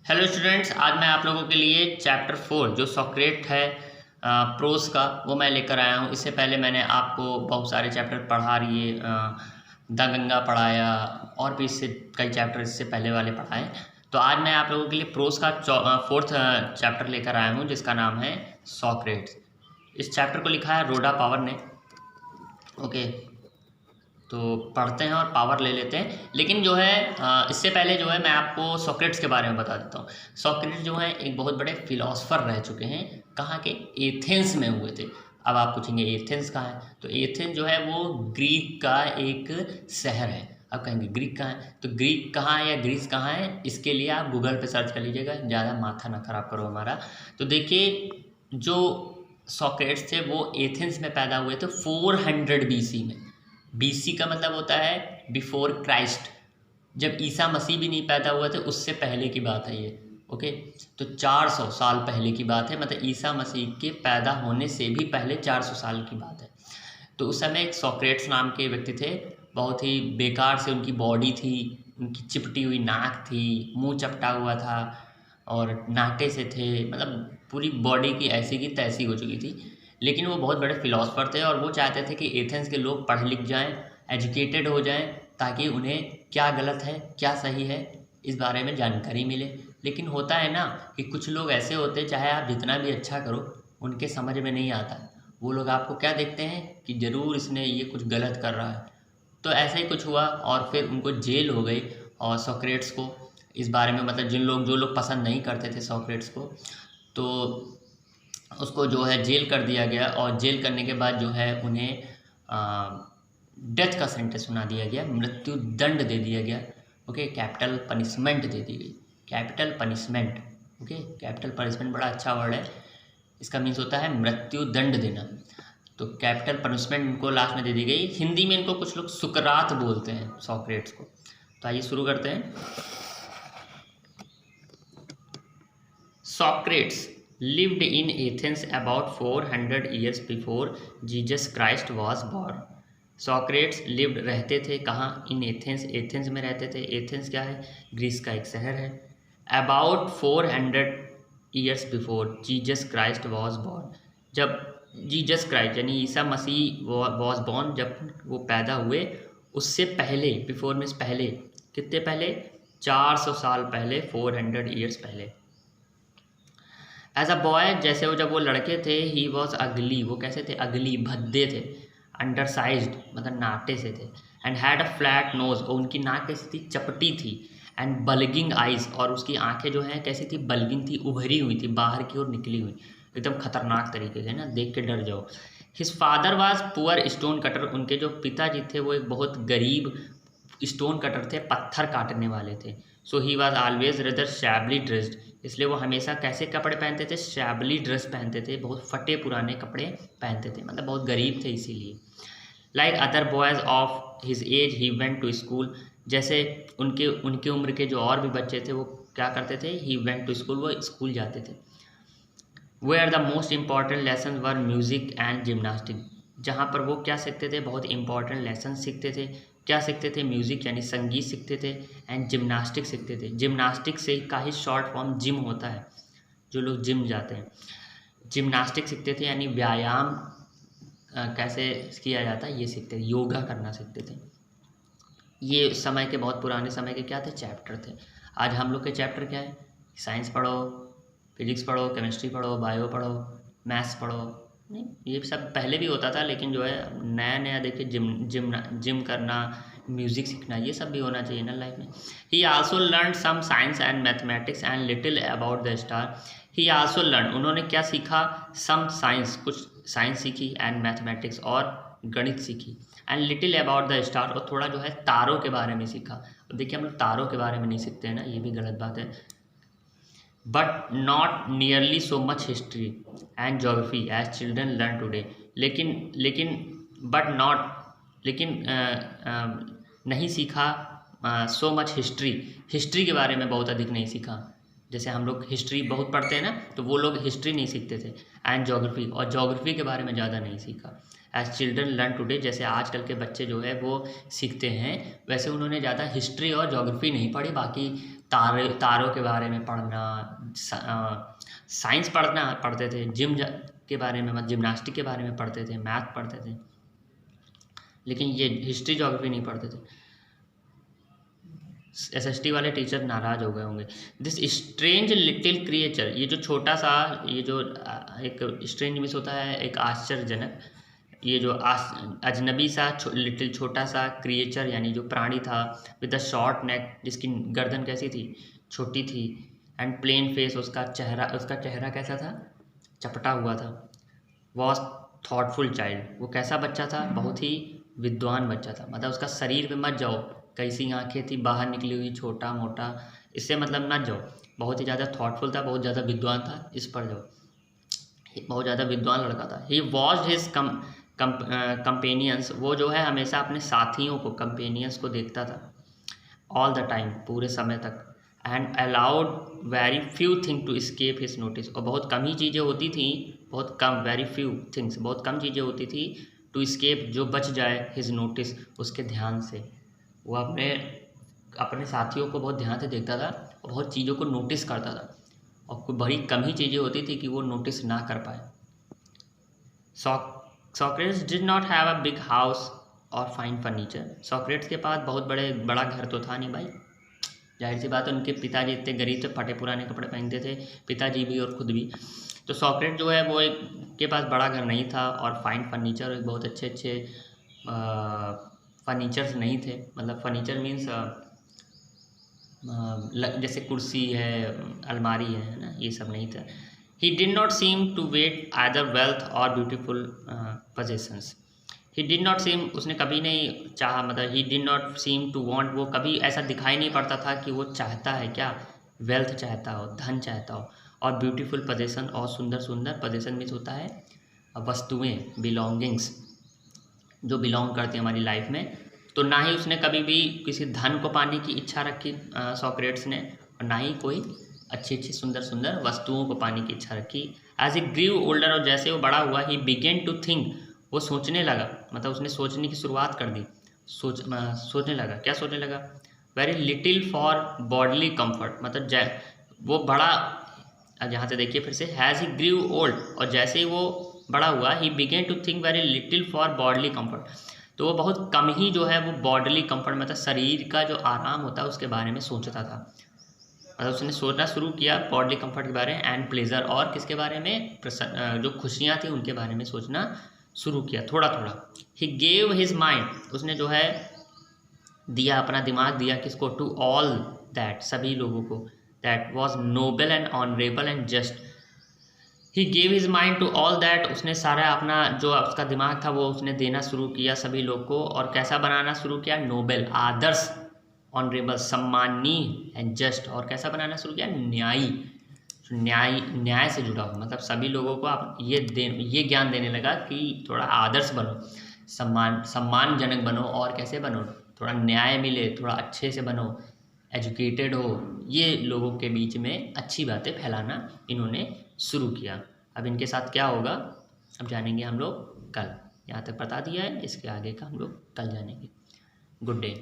Hello students, आज मैं आप लोगों के लिए चैप्टर 4 जो सॉक्रेट है प्रोस का वो मैं लेकर आया हूँ। इससे पहले मैंने आपको बहुत सारे चैप्टर पढ़ा रही है, द गंगा पढ़ाया और भी इससे कई चैप्टर इससे पहले वाले पढ़ाए। तो आज मैं आप लोगों के लिए प्रोस का 4th चैप्टर लेकर आया हूँ जिसका नाम है सॉक्रेट्स। इस चैप्टर को लिखा है रोडा पावर ने। ओके, तो पढ़ते हैं और पावर ले लेते हैं। लेकिन जो है इससे पहले जो है मैं आपको सॉक्रेट्स के बारे में बता देता हूँ। सॉक्रेट्स जो है एक बहुत बड़े फिलोसफर रह चुके हैं। कहाँ के? एथेंस में हुए थे। अब आप पूछेंगे एथेंस कहाँ है? तो एथेंस जो है वो ग्रीक का एक शहर है। अब कहेंगे ग्रीक कहाँ है? तो ग्रीक कहाँ है या ग्रीस कहाँ है, इसके लिए आप गूगल पे सर्च कर लीजिएगा, ज़्यादा माथा ना खराब करो हमारा। तो देखिए, जो सॉक्रेट्स थे वो एथेंस में पैदा हुए थे 400 BC में। BC का मतलब होता है बिफोर क्राइस्ट, जब ईसा मसीह भी नहीं पैदा हुए थे उससे पहले की बात है ये। ओके, तो 400 साल पहले की बात है, मतलब ईसा मसीह के पैदा होने से भी पहले 400 साल की बात है। तो उस समय एक सॉक्रेट्स नाम के व्यक्ति थे। बहुत ही बेकार से उनकी बॉडी थी, उनकी चिपटी हुई नाक थी, मुंह चपटा हुआ था और नाटे से थे, मतलब पूरी बॉडी की ऐसी की तैसी हो चुकी थी। लेकिन वो बहुत बड़े फिलोसफर थे और वो चाहते थे कि एथेंस के लोग पढ़ लिख जाएं, एजुकेटेड हो जाएं, ताकि उन्हें क्या गलत है क्या सही है इस बारे में जानकारी मिले। लेकिन होता है ना कि कुछ लोग ऐसे होते हैं, चाहे आप जितना भी अच्छा करो उनके समझ में नहीं आता। वो लोग आपको क्या देखते हैं कि ज़रूर इसने ये कुछ गलत कर रहा है। तो ऐसा ही कुछ हुआ और फिर उनको जेल हो गई। और सॉक्रेट्स को इस बारे में, मतलब जो लोग पसंद नहीं करते थे सॉक्रेट्स को, तो उसको जो है जेल कर दिया गया। और जेल करने के बाद जो है उन्हें डेथ का सेंटेंस सुना दिया गया, मृत्यु दंड दे दिया गया। ओके, कैपिटल पनिशमेंट दे दी गई, capital punishment. Okay, capital punishment बड़ा अच्छा वर्ड है, इसका मीन्स होता है मृत्यु दंड देना। तो कैपिटल पनिशमेंट इनको लास्ट में दे दी गई। हिंदी में इनको कुछ लोग सुकरात बोलते हैं सॉक्रेट्स को। तो आइए शुरू करते हैं। Socrates lived in Athens about 400 years before Jesus Christ was born. Socrates lived रहते थे कहाँ? इन एथेंस, एथेंस में रहते थे। एथेंस क्या है? ग्रीस का एक शहर है। About 400 years before Jesus Christ was born, जब जीसस क्राइस्ट यानी ईसा मसीह वॉज बॉर्न, जब वो पैदा हुए उससे पहले, बिफोर मीन्स पहले, कितने पहले? 400 साल पहले, 400 ईयर्स पहले। एज अ बॉय, जैसे वो जब वो लड़के थे, ही वॉज अगली, वो कैसे थे? अगली, भद्दे थे। अंडर साइज्ड मतलब नाटे से थे। And had a flat knows, और उनकी नाक कैसी थी? चपटी थी। एंड बल्गिंग आइज, और उसकी आंखें जो हैं कैसी थी? बल्गिंग थी, उभरी हुई थी, बाहर की ओर निकली हुई, एकदम खतरनाक तरीके से ना, देख के डर जाओ। His father was poor stone cutter, उनके जो पिताजी थे वो एक बहुत गरीब स्टोन कटर थे, पत्थर काटने वाले थे। So he was always rather shabbily dressed, इसलिए वो हमेशा कैसे कपड़े पहनते थे? शैबली ड्रेस पहनते थे, बहुत फटे पुराने कपड़े पहनते थे, मतलब बहुत गरीब थे इसीलिए। Like other boys of his age he went to school, जैसे उनके उनके उम्र के जो और भी बच्चे थे वो क्या करते थे? ही वेंट टू स्कूल, वो स्कूल जाते थे। Where the most important lesson were music and gymnastic, जहाँ पर वो क्या सीखते थे? बहुत इंपॉर्टेंट लेसन सीखते थे। क्या सीखते थे? म्यूज़िक यानी संगीत सीखते थे, एंड जिम्नास्टिक सीखते थे। जिम्नास्टिक से का ही शॉर्ट फॉर्म जिम होता है, जो लोग जिम जाते हैं। जिम्नास्टिक सीखते थे यानी व्यायाम कैसे किया जाता है ये सीखते थे, योगा करना सीखते थे। ये समय के, बहुत पुराने समय के क्या थे? चैप्टर थे। आज हम लोग के चैप्टर क्या है? साइंस पढ़ो, फिजिक्स पढ़ो, केमिस्ट्री पढ़ो, बायो पढ़ो, मैथ्स पढ़ो। नहीं, ये सब पहले भी होता था, लेकिन जो है नया नया देखिए, जिम करना, म्यूज़िक सीखना, ये सब भी होना चाहिए ना लाइफ में। He also learn some science and mathematics and little about the star. He also learn, उन्होंने क्या सीखा? सम साइंस, कुछ साइंस सीखी, एंड मैथमेटिक्स और गणित सीखी, and little about the star, और थोड़ा जो है तारों के बारे में सीखा। अब देखिए, हम लोग तारों के बारे में नहीं सीखते हैं ना, ये भी गलत बात है। But not nearly so much history and geography as children learn today, लेकिन बट नॉट, लेकिन नहीं सीखा सो मच हिस्ट्री, हिस्ट्री के बारे में बहुत अधिक नहीं सीखा। जैसे हम लोग हिस्ट्री बहुत पढ़ते हैं ना, तो वो लोग हिस्ट्री नहीं सीखते थे, एंड ज्योग्राफी, और ज्योग्राफी के बारे में ज़्यादा नहीं सीखा। एज चिल्ड्रन लर्न टुडे, जैसे आजकल के बच्चे जो है वो सीखते हैं, वैसे उन्होंने ज़्यादा हिस्ट्री और ज्योग्राफी नहीं पढ़ी। बाकी तारों के बारे में पढ़ना, साइंस पढ़ते थे, जिम के बारे में, जिम्नास्टिक के बारे में पढ़ते थे, मैथ पढ़ते थे, लेकिन ये हिस्ट्री ज्योग्राफी नहीं पढ़ते थे। SST वाले टीचर नाराज़ हो गए होंगे। दिस स्ट्रेंज लिटिल क्रिएचर, ये जो छोटा सा, ये जो एक स्ट्रेंज मिस होता है, एक आश्चर्यजनक, ये जो अजनबी सा लिटिल छोटा सा क्रिएचर यानी जो प्राणी था, विद द शॉर्ट नेक, जिसकी गर्दन कैसी थी, छोटी थी, एंड प्लेन फेस, उसका चेहरा कैसा था, चपटा हुआ था, वॉज थॉटफुल चाइल्ड, वो कैसा बच्चा था, बहुत ही विद्वान बच्चा था। मतलब उसका शरीर पे मत जाओ, कैसी आंखें थी बाहर निकली हुई, छोटा मोटा, इससे मतलब मत जाओ, बहुत ही ज़्यादा थॉटफुल था, बहुत ज़्यादा विद्वान था, इस पर जाओ, बहुत ज़्यादा विद्वान लड़का था। ही वॉच हिज कंपेनियंस, वो जो है हमेशा अपने साथियों को, कंपेनियंस को देखता था, ऑल द टाइम, पूरे समय तक, and allowed very few thing to escape his notice, और बहुत कम ही चीज़ें होती थी, बहुत कम, वेरी फ्यू थिंग्स, बहुत कम चीज़ें होती थी, टू escape, जो बच जाए, हिज नोटिस, उसके ध्यान से। वो अपने साथियों को बहुत ध्यान से देखता था और बहुत चीज़ों को नोटिस करता था, और कोई बड़ी कम ही चीज़ें होती थी कि वो नोटिस ना कर पाए। Socrates did not have a big house और फाइन फर्नीचर, सॉक्रेट्स के पास बहुत बड़ा घर तो था नहीं भाई, जाहिर सी बात है, उनके पिताजी इतने गरीब थे, फटे पुराने कपड़े पहनते थे, पिताजी भी और खुद भी। तो सॉक्रेट जो है वो एक के पास बड़ा घर नहीं था, और फाइन फर्नीचर, एक बहुत अच्छे फर्नीचर्स नहीं थे, मतलब फर्नीचर मीन्स जैसे कुर्सी है, अलमारी है ना, ये सब नहीं था। He did not seem to want either wealth और beautiful possessions, he did not seem, उसने कभी नहीं चाहा, मतलब he did not seem to want, वो कभी ऐसा दिखाई नहीं पड़ता था कि वो चाहता है क्या, वेल्थ चाहता हो, धन चाहता हो, और ब्यूटीफुल पोजेशन, और सुंदर सुंदर, पोजेशन मीन्स होता है वस्तुएं, बिलोंगिंग्स, जो बिलोंग करती हैं हमारी लाइफ में। तो ना ही उसने कभी भी किसी धन को पाने की इच्छा रखी सॉक्रेट्स ने, और ना ही कोई अच्छी सुंदर सुंदर वस्तुओं को पाने की इच्छा रखी। एज ए ग्रीव ओल्डर, और जैसे वो बड़ा हुआ, ही बिगेन टू थिंक, वो सोचने लगा, मतलब उसने सोचने की शुरुआत कर दी, सोचने लगा, क्या सोचने लगा, very little for bodily comfort, मतलब वो बड़ा, अब यहाँ से देखिए फिर से, हैज़ ही ग्रीव ओल्ड, और जैसे ही वो बड़ा हुआ, he began to think very little for bodily comfort, तो वो बहुत कम ही जो है वो बॉडली कंफर्ट, मतलब शरीर का जो आराम होता है उसके बारे में सोचता था, मतलब उसने सोचना शुरू किया बॉडली कंफर्ट के बारे में, एंड प्लेजर, और किसके बारे में, जो खुशियाँ थी उनके बारे में सोचना शुरू किया, थोड़ा थोड़ा। ही गेव हिज माइंड, उसने जो है दिया, अपना दिमाग दिया, किसको, टू ऑल दैट, सभी लोगों को, that was noble and honourable and just. He gave his mind to all that, उसने सारा अपना जो उसका दिमाग था वो उसने देना शुरू किया सभी लोग को, और कैसा बनाना शुरू किया, नोबल, आदर्श, ऑनरेबल, सम्माननीय, एंड जस्ट, और कैसा बनाना शुरू किया, न्यायी, न्याय से जुड़ा हुआ, मतलब सभी लोगों को आप ये ज्ञान देने लगा कि थोड़ा आदर्श बनो, सम्मानजनक बनो, और कैसे बनो, थोड़ा न्याय मिले, थोड़ा अच्छे से बनो, एजुकेटेड हो, ये लोगों के बीच में अच्छी बातें फैलाना इन्होंने शुरू किया। अब इनके साथ क्या होगा अब जानेंगे हम लोग कल, यहाँ तक बता दिया है, इसके आगे का हम लोग कल जानेंगे। Good day.